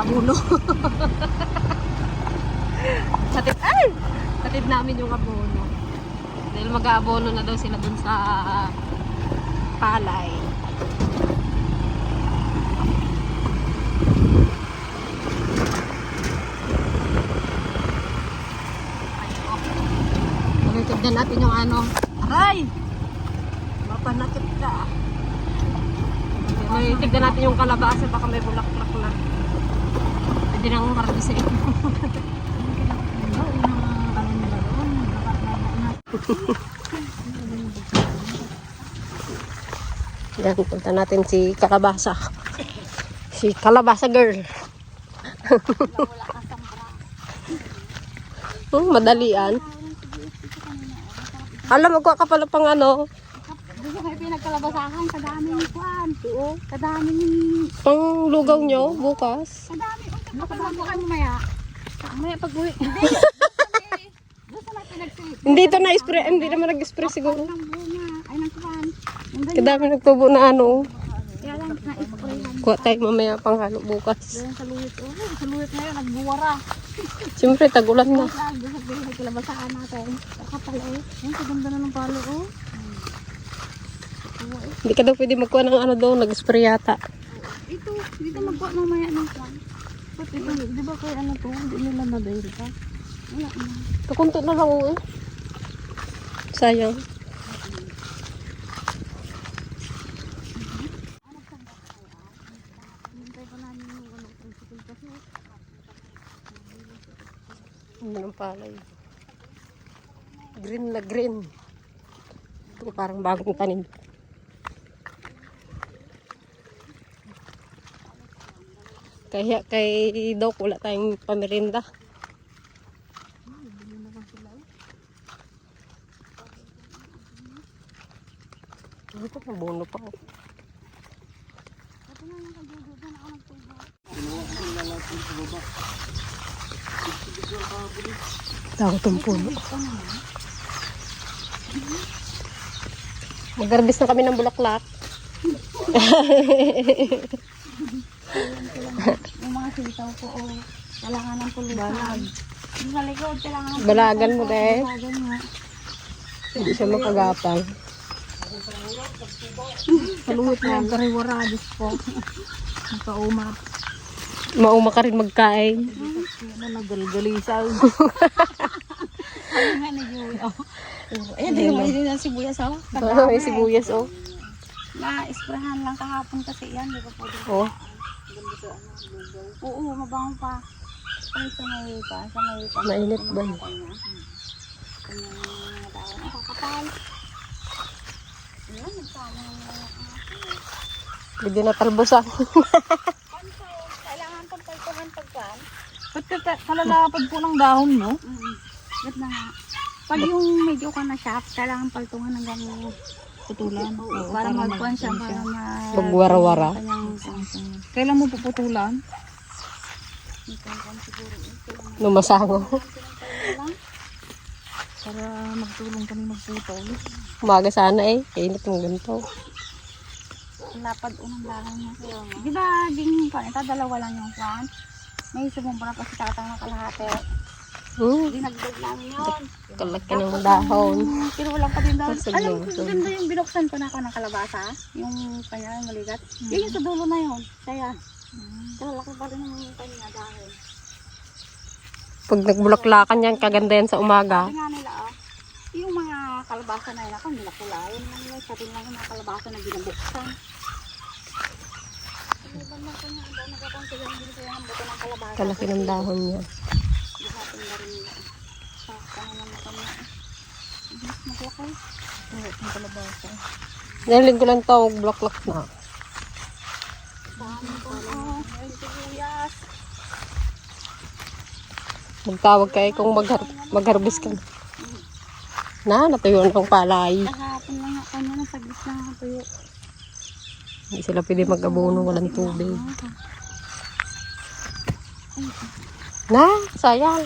abono. Katid namin yung abono. Dahil mag-aabono na daw sila dun sa palay. Tignan natin yung ano. Aray! Mapanakit ka. May tignan natin yung kalabasa. Baka may bulaklak na. Pwede nang harbisin. Yan, punta natin si Kalabasa. Si Kalabasa girl. Madalian. Alam, magkuha ka pala pang ano. Gusto kayo pinagkalabasahan, kadaming kuwan. Oo. Kadaming... Pang lugaw nyo, bukas. Kadaming. Makapagbukan mo maya. Maya pag-uwi. Hindi. Gusto na pinagsit. Hindi ito na-spray. Hindi naman nag-spray siguro. Ng bunga. Ay, ng kuwan. Kadami nagtubo na ano. Kaya lang na-spray. Kuha tayo mamaya pang halo bukas. Doon sa luwit. Sa luwit ngayon, nagbuwara. Siyempre, tagulan na. Gusto sa pinagkalabasahan natin. Kapal eh. Ang kaganda na ng palo oh. Hindi ka daw pwede magkuha ng ano daw, nag-spray yata. Ito, dito magkuha mamaya ng kwan. Ba't ito, di ba kaya ano to? Hindi nila na-dahil ka? Wala na. Kakunti na lang eh. Sayang. Hintay pa namin yung ano, tricycle kasi. Ano ng palay. Green na green. Ito parang bagong tanim. Kaya kay Doc wala tayong pamerinda. Ito pa bono pa. Tao itong puno. Magarbis na kami ng bulaklak. Yung mga sitaw ko o kailangan ng pulutan. Yung sa likod, kailangan ng Balagan mo deh. Balagan nga. Hindi siya makagapang. Saluhit na yung kariwaradis po. Nakaumat. Mauma ka rin magkain. Ano, nagalgalisal. Ano nga na yun? Ayan, di naman yun ang sibuyas oh. May sibuyas oh. Na-isprahan lang kahapon kasi yan. Di ba po? Oh. Oo, mabango pa. Ay, sa may pa. Sa may pa. Mainit ba yun? Kanyang mga tao. Nakakapal. Ayan, nagsama ng mga Pwede na talbusan. kailangan pagpaltuhan pagpan. Ba't kalalapad po ng dahon, no? Ba't na nga. Pag yung medyo ka na shop, kailangan paltungan ng gano'n. Putulan. Oo, para magpuan siya. Para Magwara-wara. Kailan mo puputulan? Numasango. Para magtulong kami magputol. Umaga sana eh. Kainit yung ganito. Lapad unang dahon niya. Di ba din pa, ito dalawa lang yung kwan. May sumumbra pa si tatang na kalahati. Dinagdag namin yun. Kalaki ng dahon. Pero walang pa din dahon. Sa Alam mo, dulo. ganda yung binuksan ko na ako ng kalabasa. Yung kanya, yung maligat. Yun yung sa dulo na yun. Kaya, kalaki pa rin yung kanya dahon. Pag nagbulaklakan yan, kaganda yan sa umaga. Sabi nga nila, yung mga kalabasa na yun ako, hindi na pula. Yun lang yun, sabi lang yung mga kalabasa na binabuksan. Ano ba na kanya, ang dahon nagkakonsila, hindi sila ng buto ng kalabasa. Kalaki ng dahon niya. Buhatin na rin nila. Sa pangalan na kanya. Maglakay. Hindi, yung kalabasa. Nahilig ko lang ito, magbulaklak na. Dami ko. Ay, sibuyas. Magtawag kayo kung mag-harvest ka. Natuyo na ang palay. Kahapon lang ako niya, nasaglit lang ako tuyo. Hindi sila pwede mag-abono, walang tubig. Sayang.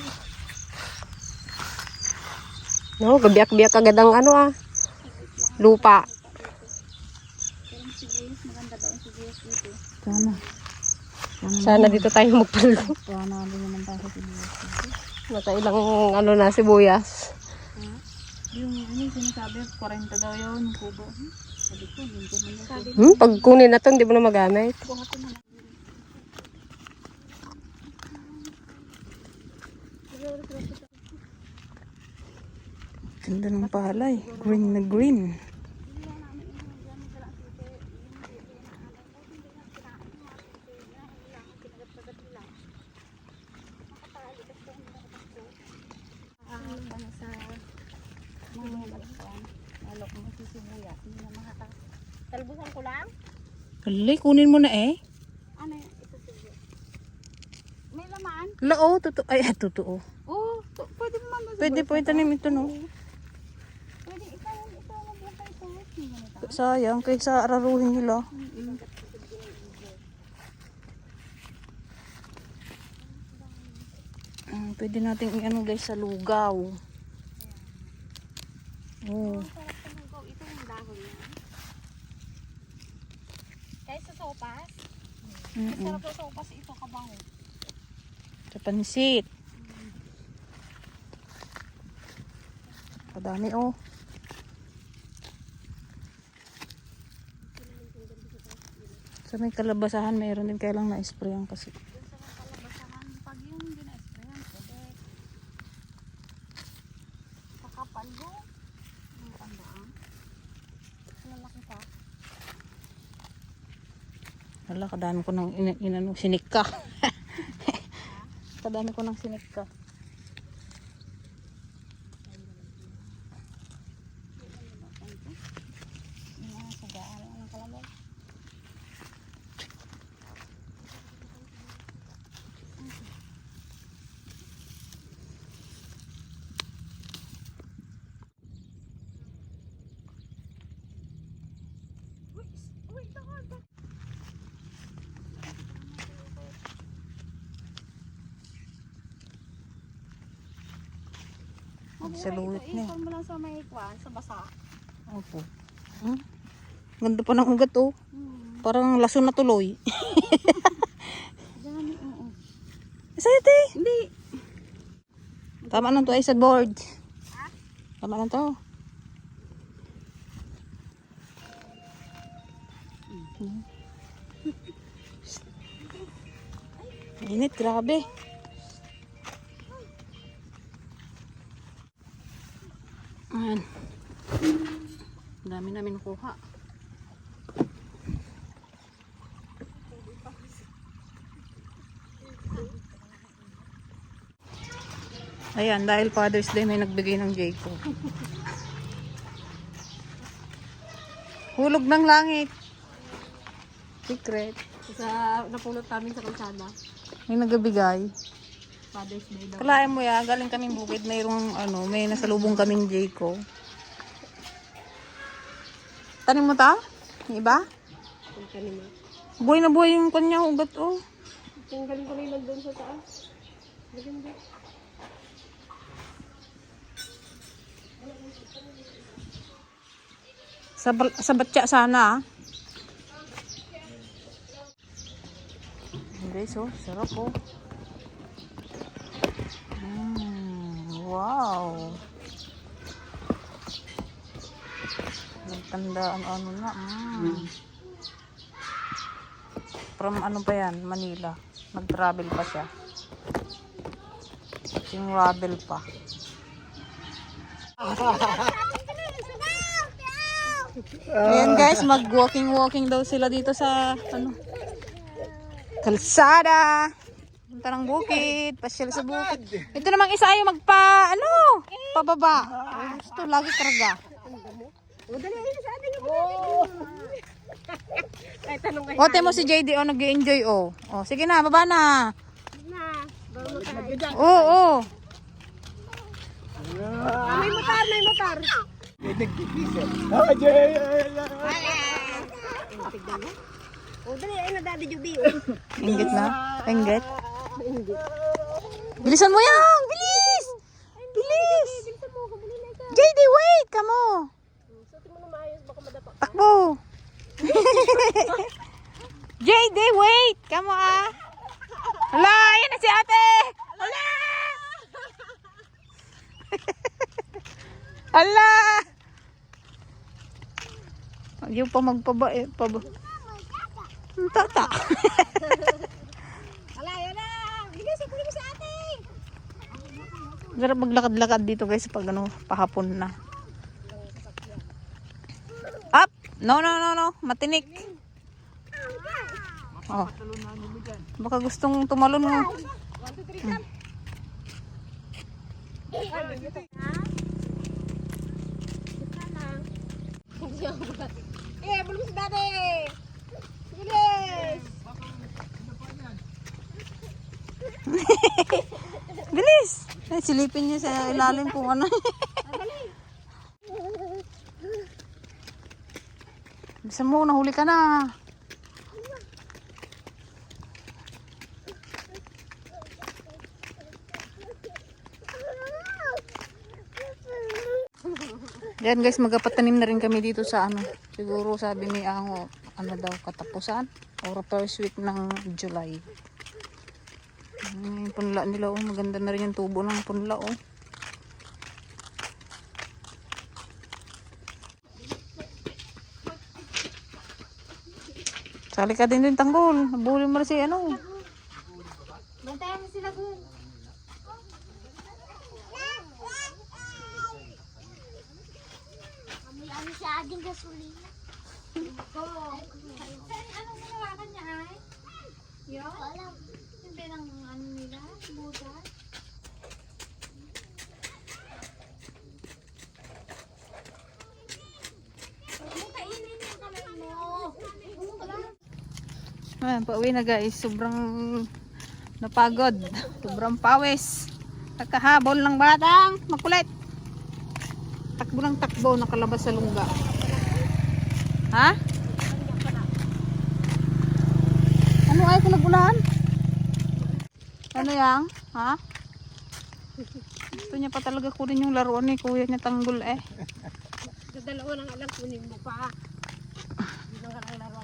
No, gabiyak-biyak agad ang lupa. Pero sibuyas, maganda daw ang sibuyas dito. Sana. Sana dito tayo magpalgo. Panalo naman tayo sa sibuyas. Nakailang ano na sibuyas. Yung sinasabi, 40 daw yun, kubo. Sabi ko, hindi man yun. Sabi Pag kunin na to, hindi mo na magamit. ko, ito na lang. Ganda ng palay. Green na green. Talbusan ko lang? Alay, kunin mo na eh. Ano yun? Ito sibuyas. May laman? Lao, totoo. Ay, totoo. Oo, pwede naman. Pwede tanim ito, no? Pwede ikaw mabuhay ito. Ganito. Sayang, kaysa araruhin nila. Pwede natin i-ano guys sa lugaw. Oh. Sarap tumugaw. Ito yung dahon niya. Kaysa sopas. Sarap sa sopas ito kabango. Sa pansit. Kadami oh. Sa may kalabasahan mayroon din kailang na-sprayan kasi. Kalabasahan, pag yung gina-sprayan, pwede. Kakapal mo. Ang tandaan. Lalaki pa. Hala, kadami ko ng inano, sinika. Kadami ko ng sinika. Sa luwit na. Ikon mo lang sa may kwan, sa basa. Opo. Ganda pa ng ugat oh. Parang lason na tuloy. Dami, oo. Sa'yo te. Hindi. Tama lang to ay sa board. Tama lang to. Init, grabe. Ayan. Dami namin kuha. Ayan, dahil Father's Day may nagbigay ng Jacob. Hulog ng langit. Secret. Sa napulot namin sa kalsada. May nagbigay. Father's Day daw. Kalahin mo ya, galing kaming bukid, mayroong ano, may nasalubong kaming Jayco. Tanim mo ta? Yung iba? Ang kanina. Buhay na buhay yung kanya, ugat oh. Tanggalin ko na yung nandun sa taas. Maganda. Sa batya sana ah. Guys oh, sarap oh. Wow. Nagtanda ano na. From ano pa yan? Manila. Nag-travel pa siya. Yung travel pa. Ayan guys, mag-walking daw sila dito sa ano, kalsada. Punta ng bukid, pasyal sa bukid. Ito namang isa ay pababa. Gusto lagi karga. Ote mo si JD nag-enjoy oh. Oh, sige na, baba na. Oo. May motor. O, dali, ay nadadi Judy. Inggit na. Inggit. Bilisan mo yan! Bilis! Bilis! JD, wait! Kamo! Suti mo na maayos, baka madapa. Takbo! JD, wait! Kamo ah! Ala! Ayaw pa magpaba eh. Ang tata. Ala, yan na. Bilis, ikunin mo sa atin. Sarap maglakad-lakad dito guys pag ano, pahapon na. Up! No. Matinik. Oh. Baka gustong tumalon mo. Bulong si dati. Bilis. Bilis! Ay, silipin niya sa ilalim kung ano. Bisa mo, nahuli ka na. Yan guys, magpatanim na rin kami dito sa ano. Siguro sabi ni Ango, ano daw katapusan or first week ng July. Yung punla nila, oh, maganda na rin yung tubo ng punla, oh. Sali ka din tanggol. Nabuli mo na si ano. Bantayan mo sila dun. Ano siya ading gasolina? Anong ginawa niya ay? Yo? Alam. Yung pinang ano nila? Budas? Kainin yung kamay mo. Ayan, pauwi na guys. Sobrang napagod. Sobrang pawis. Nakahabol ng batang. Makulit. Takbo ng takbo. Nakalabas sa lungga. Ha? Ano ay kung nag-ulan? Ano yang? Ha? Gusto niya pa talaga kunin yung laruan ni kuya niya tanggol eh. Dalawa ng alam kunin mo pa. Hindi na lang laro.